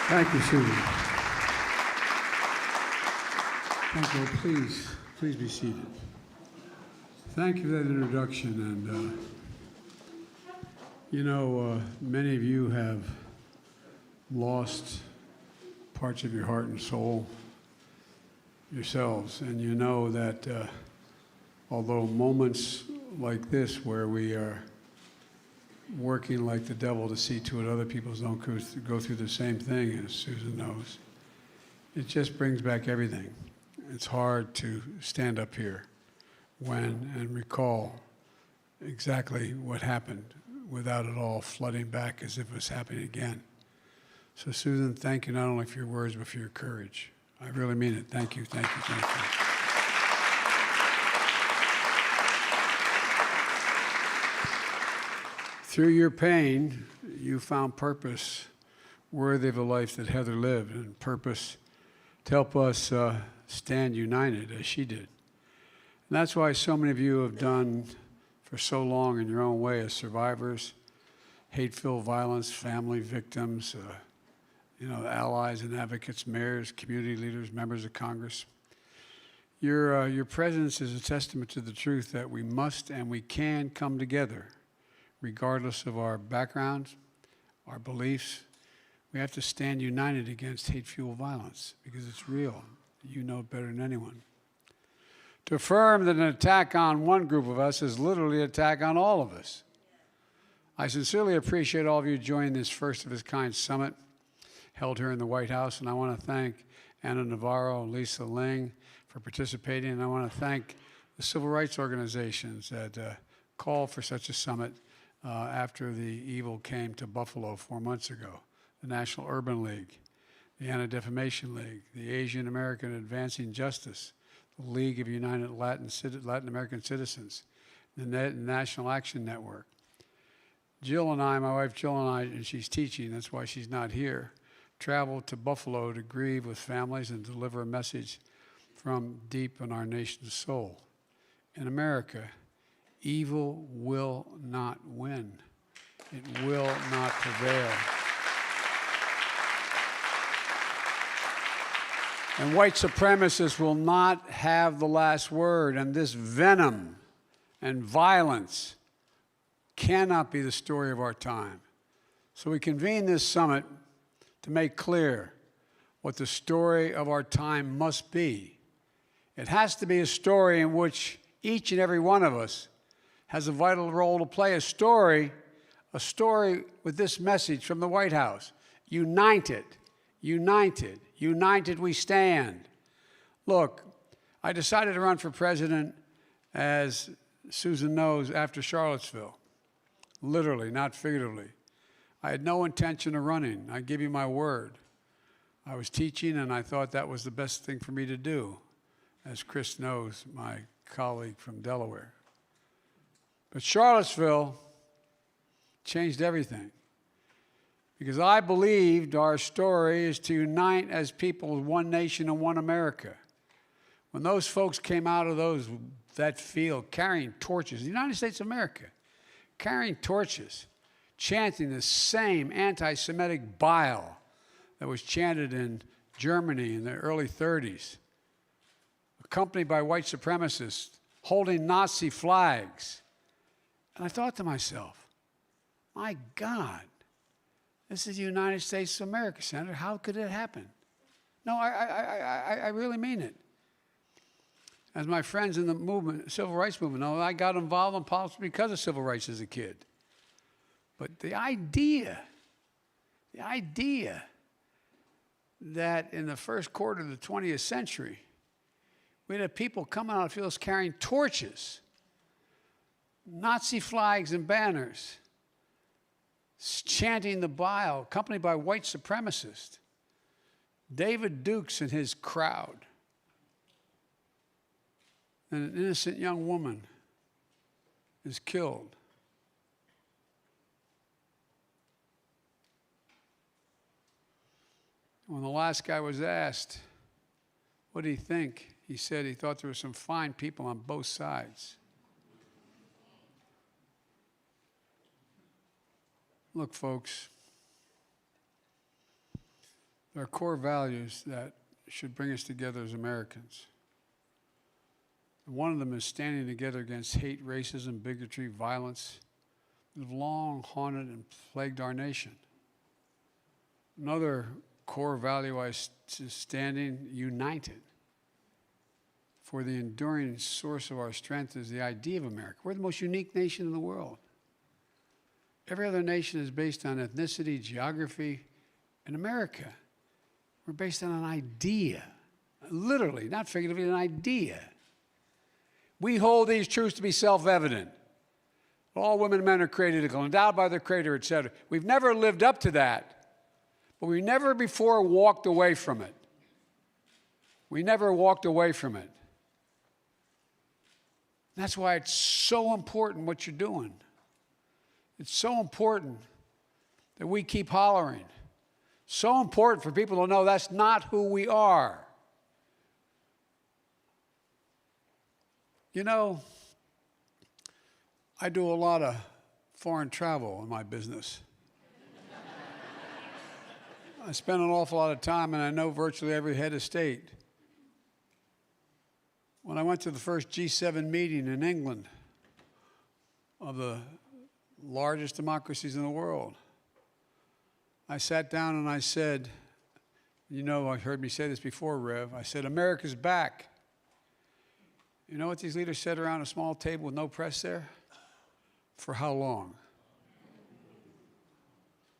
Thank you, Susan. Thank you. Please be seated. Thank you for that introduction. And, many of you have lost parts of your heart and soul yourselves. And you know that although moments like this where we are working like the devil to see to it other people don't go through the same thing, as Susan knows, it just brings back everything. It's hard to stand up here and recall exactly what happened without it all flooding back as if it was happening again. So Susan, thank you not only for your words, but for your courage. I really mean it. Thank you, thank you, thank you. Through your pain, you found purpose worthy of a life that Heather lived, and purpose to help us stand united as she did. And that's why so many of you have done for so long in your own way as survivors, hate-filled violence, family victims, allies and advocates, mayors, community leaders, members of Congress. Your presence is a testament to the truth that we must and we can come together regardless of our backgrounds, our beliefs. We have to stand united against hate-fueled violence because it's real. You know it better than anyone. To affirm that an attack on one group of us is literally an attack on all of us. I sincerely appreciate all of you joining this first of its kind summit held here in the White House, and I want to thank Anna Navarro and Lisa Ling for participating, and I want to thank the civil rights organizations that called for such a summit after the evil came to Buffalo 4 months ago. The National Urban League, the Anti-Defamation League, the Asian American Advancing Justice, the League of United Latin American Citizens, the National Action Network. Jill and I, my wife Jill and I, and she's teaching, that's why she's not here, traveled to Buffalo to grieve with families and deliver a message from deep in our nation's soul. In America, evil will not win. It will not prevail. And white supremacists will not have the last word, and this venom and violence cannot be the story of our time. So we convene this summit to make clear what the story of our time must be. It has to be a story in which each and every one of us has a vital role to play, a story with this message from the White House. United, united, united we stand. Look, I decided to run for president, as Susan knows, after Charlottesville. Literally, not figuratively. I had no intention of running. I give you my word. I was teaching, and I thought that was the best thing for me to do, as Chris knows, my colleague from Delaware. But Charlottesville changed everything, because I believed our story is to unite as people, one nation and one America. When those folks came out of that field carrying torches, the United States of America, carrying torches, chanting the same anti-Semitic bile that was chanted in Germany in the early 30s, accompanied by white supremacists holding Nazi flags. And I thought to myself, my God, this is the United States of America, Senator. How could it happen? No, I really mean it. As my friends in the movement, civil rights movement know, I got involved in politics because of civil rights as a kid. But the idea that in the first quarter of the 20th century, we had people coming out of fields carrying torches, Nazi flags and banners, chanting the bile, accompanied by white supremacists, David Dukes and his crowd, and an innocent young woman is killed. When the last guy was asked, what did he think? He said he thought there were some fine people on both sides. Look, folks, There are core values that should bring us together as Americans. And one of them is standing together against hate, racism, bigotry, violence that have long haunted and plagued our nation. Another core value is standing united. For the enduring source of our strength is the idea of America. We're the most unique nation in the world. Every other nation is based on ethnicity, geography. In America, we're based on an idea. Literally, not figuratively, an idea. We hold these truths to be self-evident. All women and men are created equal, endowed by their Creator, etc. We've never lived up to that, but we never before walked away from it. We never walked away from it. That's why it's so important what you're doing. It's so important that we keep hollering. So important for people to know that's not who we are. You know, I do a lot of foreign travel in my business. I spend an awful lot of time, and I know virtually every head of state. When I went to the first G7 meeting in England of the largest democracies in the world, I sat down and I said, you know, I've heard me say this before, Rev. I said, America's back. You know what these leaders said around a small table with no press there? For how long?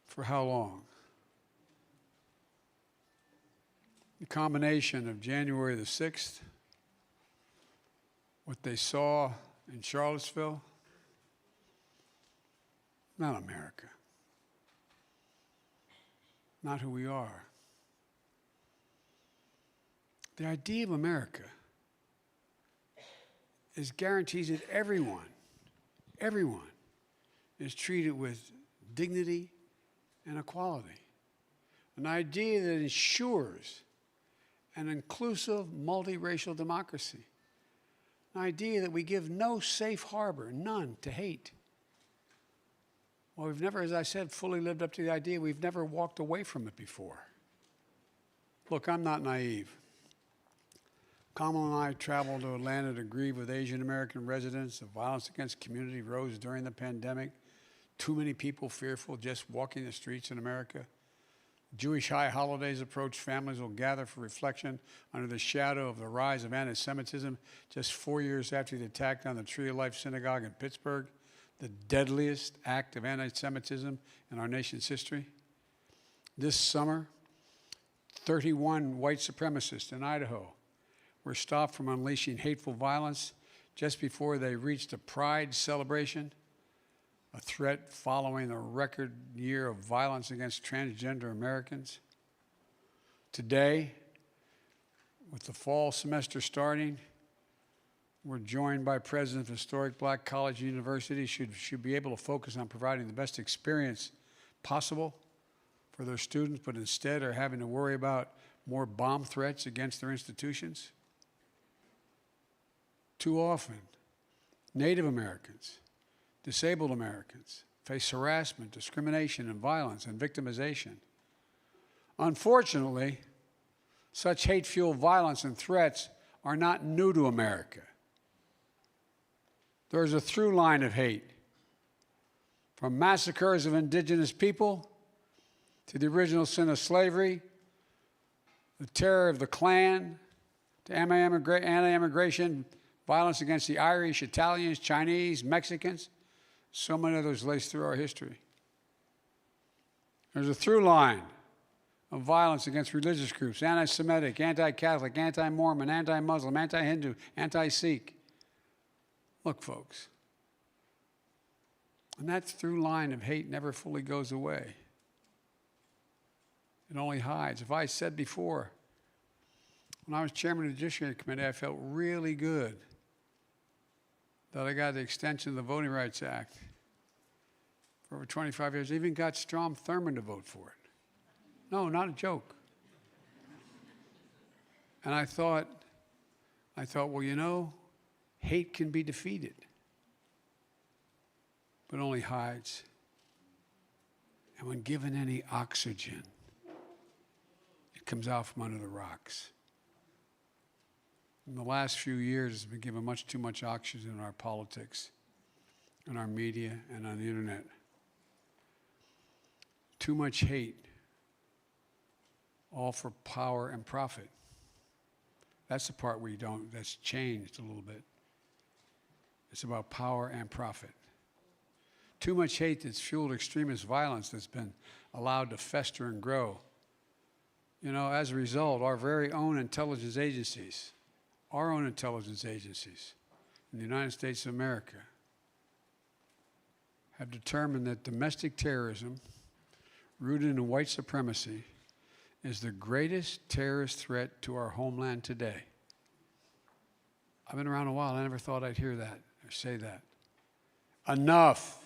For how long? The combination of January the 6th, what they saw in Charlottesville, not America. Not who we are. The idea of America is guarantees that everyone is treated with dignity and equality. An idea that ensures an inclusive, multiracial democracy. An idea that we give no safe harbor, none, to hate. Well, we've never, as I said, fully lived up to the idea. We've never walked away from it before. Look, I'm not naive. Kamala and I traveled to Atlanta to grieve with Asian American residents. The violence against community rose during the pandemic. Too many people fearful just walking the streets in America. Jewish high holidays approach. Families will gather for reflection under the shadow of the rise of anti-Semitism just 4 years after the attack on the Tree of Life Synagogue in Pittsburgh, the deadliest act of anti-Semitism in our nation's history. This summer, 31 white supremacists in Idaho were stopped from unleashing hateful violence just before they reached a pride celebration, a threat following a record year of violence against transgender Americans. Today, with the fall semester starting, we're joined by presidents of historic black college and universities should be able to focus on providing the best experience possible for their students, but instead are having to worry about more bomb threats against their institutions. Too often, Native Americans, disabled Americans face harassment, discrimination, and violence and victimization. Unfortunately, such hate-fueled violence and threats are not new to America. There is a through line of hate, from massacres of indigenous people to the original sin of slavery, the terror of the Klan, to anti-immigration violence against the Irish, Italians, Chinese, Mexicans. So many others lace through our history. There's a through line of violence against religious groups: anti-Semitic, anti-Catholic, anti-Mormon, anti-Muslim, anti-Hindu, anti-Sikh. Look, folks, and that through line of hate never fully goes away. It only hides. If I said before, when I was chairman of the Judiciary Committee, I felt really good that I got the extension of the Voting Rights Act for over 25 years. I even got Strom Thurmond to vote for it. No, not a joke. And I thought, well, you know, hate can be defeated, but only hides. And when given any oxygen, comes out from under the rocks. In the last few years, it's been given much too much oxygen in our politics, in our media, and on the internet. Too much hate, all for power and profit. That's the part that's changed a little bit. It's about power and profit. Too much hate that's fueled extremist violence that's been allowed to fester and grow. You know, as a result, our very own intelligence agencies, in the United States of America, have determined that domestic terrorism, rooted in white supremacy, is the greatest terrorist threat to our homeland today. I've been around a while. I never thought I'd hear that or say that. Enough.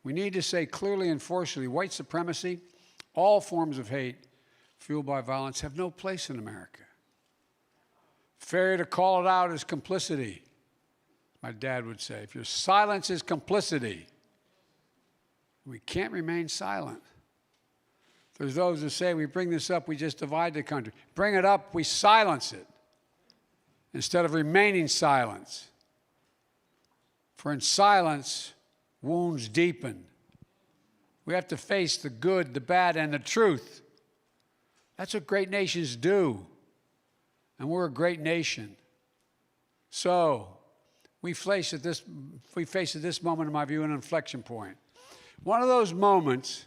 We need to say clearly and forcefully, white supremacy, all forms of hate fueled by violence have no place in America. Failure to call it out is complicity, my dad would say. If your silence is complicity, we can't remain silent. There's those who say we bring this up, we just divide the country. Bring it up, we silence it instead of remaining silent. For in silence, wounds deepen. We have to face the good, the bad, and the truth. That's what great nations do. And we're a great nation. So, we face at this moment, in my view, an inflection point. One of those moments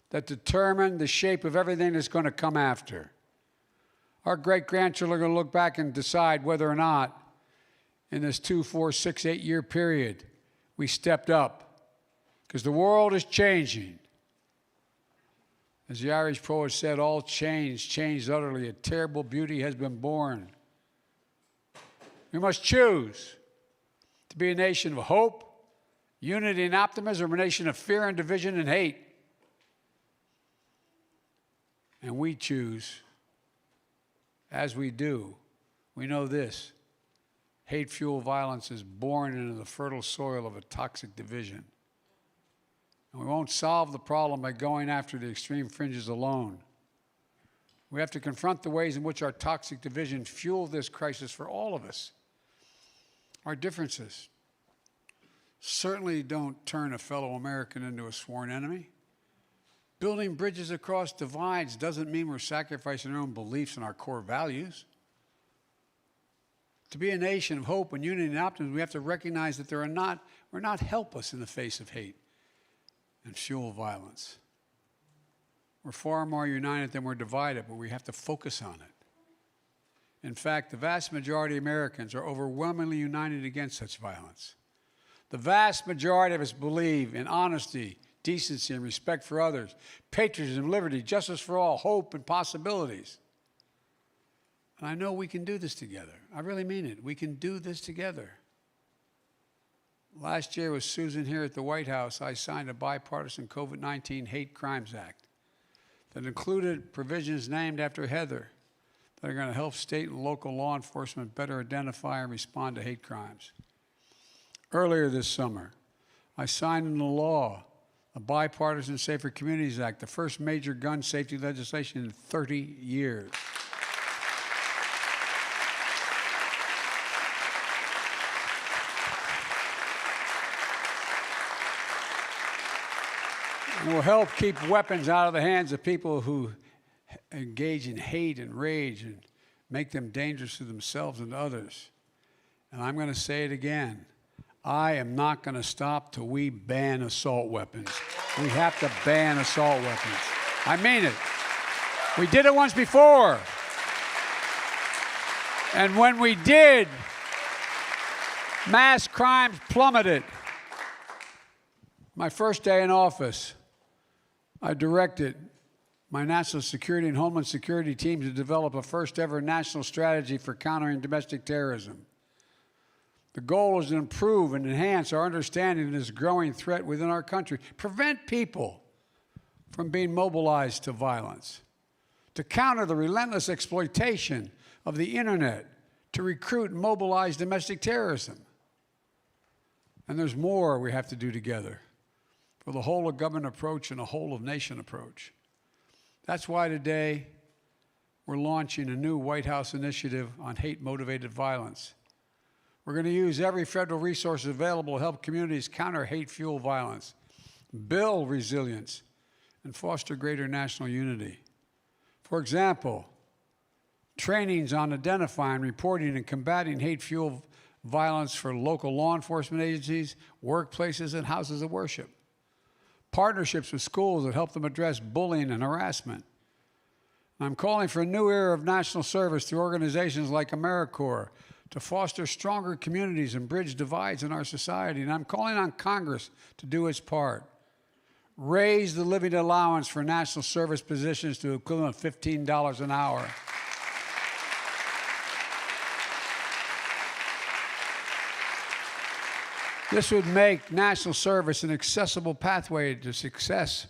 that determine the shape of everything that's going to come after. Our great-grandchildren are going to look back and decide whether or not in this 2, 4, 6, 8-year period we stepped up. Because the world is changing. As the Irish poet said, all changed utterly. A terrible beauty has been born. We must choose to be a nation of hope, unity, and optimism, or a nation of fear and division and hate. And we choose, as we do, we know this: hate-fueled violence is born into the fertile soil of a toxic division. And we won't solve the problem by going after the extreme fringes alone. We have to confront the ways in which our toxic division fuel this crisis for all of us. Our differences certainly don't turn a fellow American into a sworn enemy. Building bridges across divides doesn't mean we're sacrificing our own beliefs and our core values. To be a nation of hope and unity and optimism, we have to recognize that we're not helpless in the face of hate and fuel violence. We're far more united than we're divided, but we have to focus on it. In fact, the vast majority of Americans are overwhelmingly united against such violence. The vast majority of us believe in honesty, decency, and respect for others, patriotism, liberty, justice for all, hope, and possibilities. And I know we can do this together. I really mean it. We can do this together. Last year with Susan here at the White House, I signed a bipartisan COVID-19 Hate Crimes Act that included provisions named after Heather that are going to help state and local law enforcement better identify and respond to hate crimes. Earlier this summer, I signed into law a Bipartisan Safer Communities Act, the first major gun safety legislation in 30 years. And will help keep weapons out of the hands of people who engage in hate and rage and make them dangerous to themselves and others. And I'm going to say it again. I am not going to stop till we ban assault weapons. We have to ban assault weapons. I mean it. We did it once before. And when we did, mass crimes plummeted. My first day in office, I directed my national security and homeland security teams to develop a first-ever national strategy for countering domestic terrorism. The goal is to improve and enhance our understanding of this growing threat within our country, prevent people from being mobilized to violence, to counter the relentless exploitation of the internet to recruit and mobilize domestic terrorism. And there's more we have to do together for the whole of government approach and a whole of nation approach. That's why today we're launching a new White House initiative on hate-motivated violence. We're going to use every federal resource available to help communities counter hate-fueled violence, build resilience, and foster greater national unity. For example, trainings on identifying, reporting, and combating hate-fueled violence for local law enforcement agencies, workplaces, and houses of worship. Partnerships with schools that help them address bullying and harassment. I'm calling for a new era of national service through organizations like AmeriCorps to foster stronger communities and bridge divides in our society. And I'm calling on Congress to do its part. Raise the living allowance for national service positions to the equivalent of $15 an hour. This would make national service an accessible pathway to success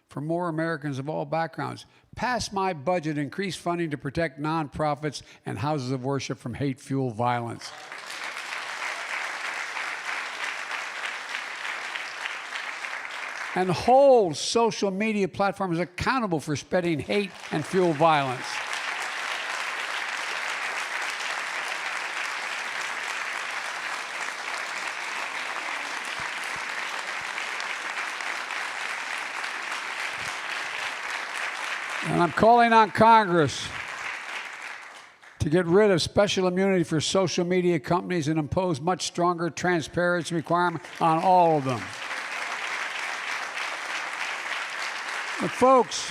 for more Americans of all backgrounds. Pass my budget, increase funding to protect nonprofits and houses of worship from hate-fueled violence. And hold social media platforms accountable for spreading hate and fuel violence. And I'm calling on Congress to get rid of special immunity for social media companies and impose much stronger transparency requirements on all of them. But folks,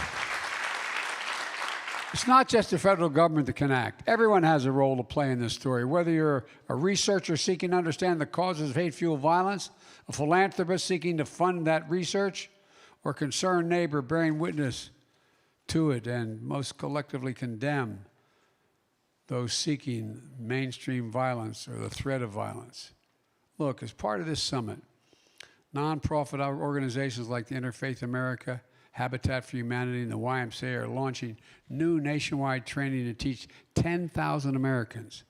it's not just the federal government that can act. Everyone has a role to play in this story, whether you're a researcher seeking to understand the causes of hate-fueled violence, a philanthropist seeking to fund that research, or a concerned neighbor bearing witness to it and most collectively condemn those seeking mainstream violence or the threat of violence. Look, as part of this summit, nonprofit organizations like the Interfaith America, Habitat for Humanity, and the YMCA are launching new nationwide training to teach 10,000 Americans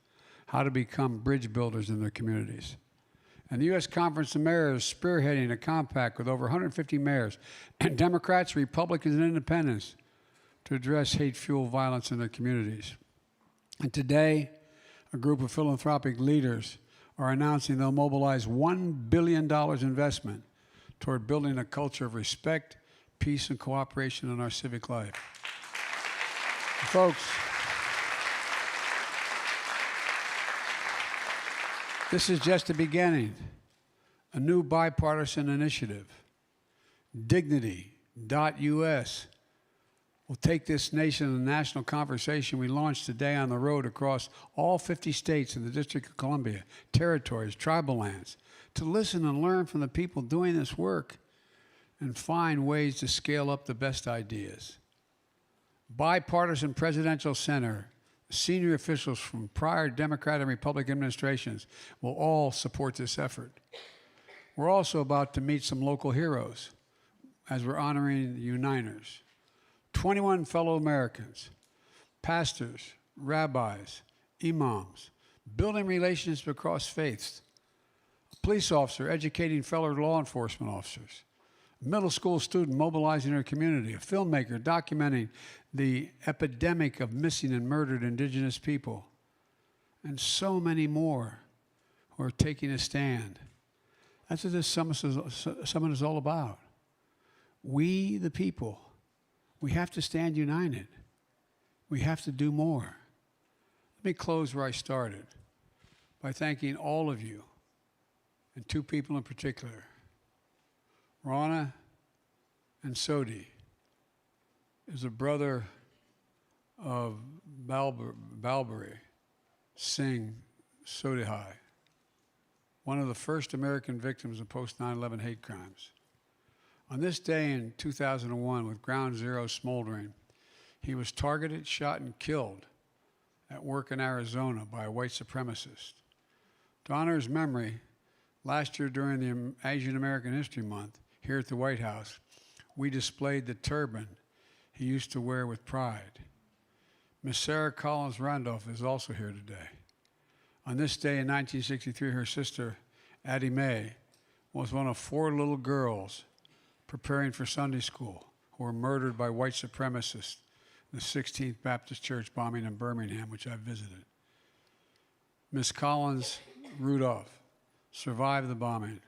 how to become bridge builders in their communities. And the U.S. Conference of Mayors is spearheading a compact with over 150 mayors, and Democrats, Republicans, and independents to address hate-fueled violence in their communities. And today, a group of philanthropic leaders are announcing they'll mobilize $1 billion investment toward building a culture of respect, peace, and cooperation in our civic life. Folks, this is just the beginning. A new bipartisan initiative, Dignity.us, will take this nation in the national conversation we launched today on the road across all 50 states and the District of Columbia, territories, tribal lands, to listen and learn from the people doing this work and find ways to scale up the best ideas. Bipartisan Presidential Center, senior officials from prior Democrat and Republican administrations will all support this effort. We're also about to meet some local heroes as we're honoring the Uniters. 21 fellow Americans, pastors, rabbis, imams, building relationships across faiths, a police officer educating fellow law enforcement officers, a middle school student mobilizing her community, a filmmaker documenting the epidemic of missing and murdered indigenous people, and so many more who are taking a stand. That's what this summit is all about. We, the people, we have to stand united. We have to do more. Let me close where I started by thanking all of you, and two people in particular, Rana and Sodi is a brother of Balbari Singh Sodihai, one of the first American victims of post-9/11 hate crimes. On this day in 2001, with Ground Zero smoldering, he was targeted, shot, and killed at work in Arizona by a white supremacist. To honor his memory, last year during the Asian American History Month, here at the White House, we displayed the turban he used to wear with pride. Miss Sarah Collins Randolph is also here today. On this day in 1963, her sister, Addie Mae, was one of 4 little girls preparing for Sunday school who were murdered by white supremacists the 16th Baptist Church bombing in Birmingham, which I visited. Miss Collins Rudolph survived the bombing,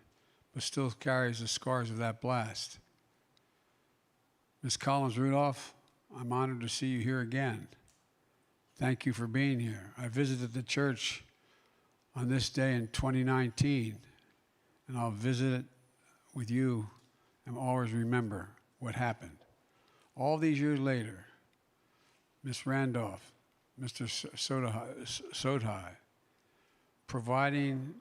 but still carries the scars of that blast. Miss Collins Rudolph, I'm honored to see you here again. Thank you for being here. I visited the church on this day in 2019, and I'll visit it with you and always remember what happened. All these years later, Miss Randolph, Mr. Sodhi, providing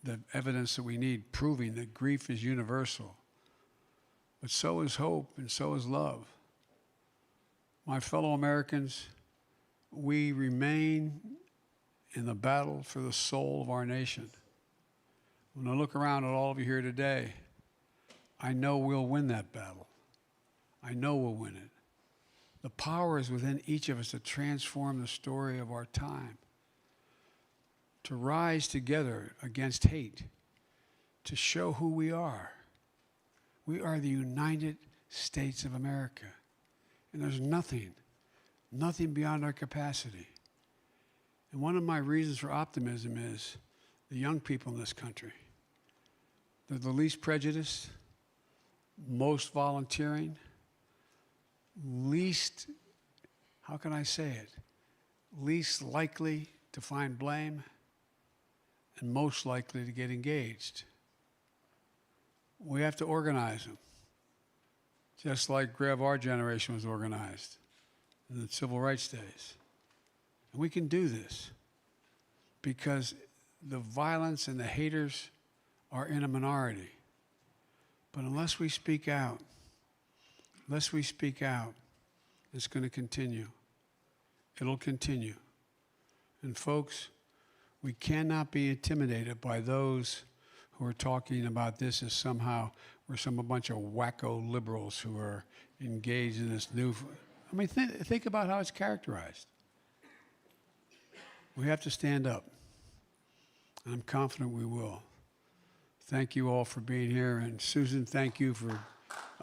the evidence that we need, proving that grief is universal. But so is hope and so is love. My fellow Americans, we remain in the battle for the soul of our nation. When I look around at all of you here today, I know we'll win that battle. I know we'll win it. The power is within each of us to transform the story of our time, to rise together against hate, to show who we are. We are the United States of America, and there's nothing beyond our capacity. And one of my reasons for optimism is the young people in this country. They're the least prejudiced, most volunteering, least, how can I say it, least likely to find blame, and most likely to get engaged. We have to organize them, just like our generation was organized in the civil rights days. And we can do this because the violence and the haters are in a minority. But unless we speak out, it's going to continue. It'll continue. And folks, we cannot be intimidated by those who are talking about this as somehow we're a bunch of wacko liberals who are engaged in this new. I mean, think about how it's characterized. We have to stand up. And I'm confident we will. Thank you all for being here. And Susan, thank you for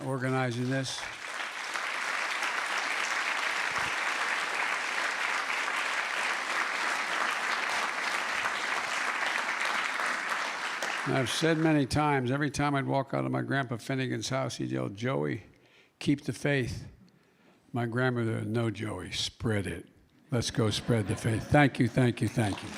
organizing this. And I've said many times, every time I'd walk out of my Grandpa Finnegan's house, he'd yell, "Joey, keep the faith." My grandmother, "No, Joey, spread it. Let's go spread the faith." Thank you, thank you, thank you.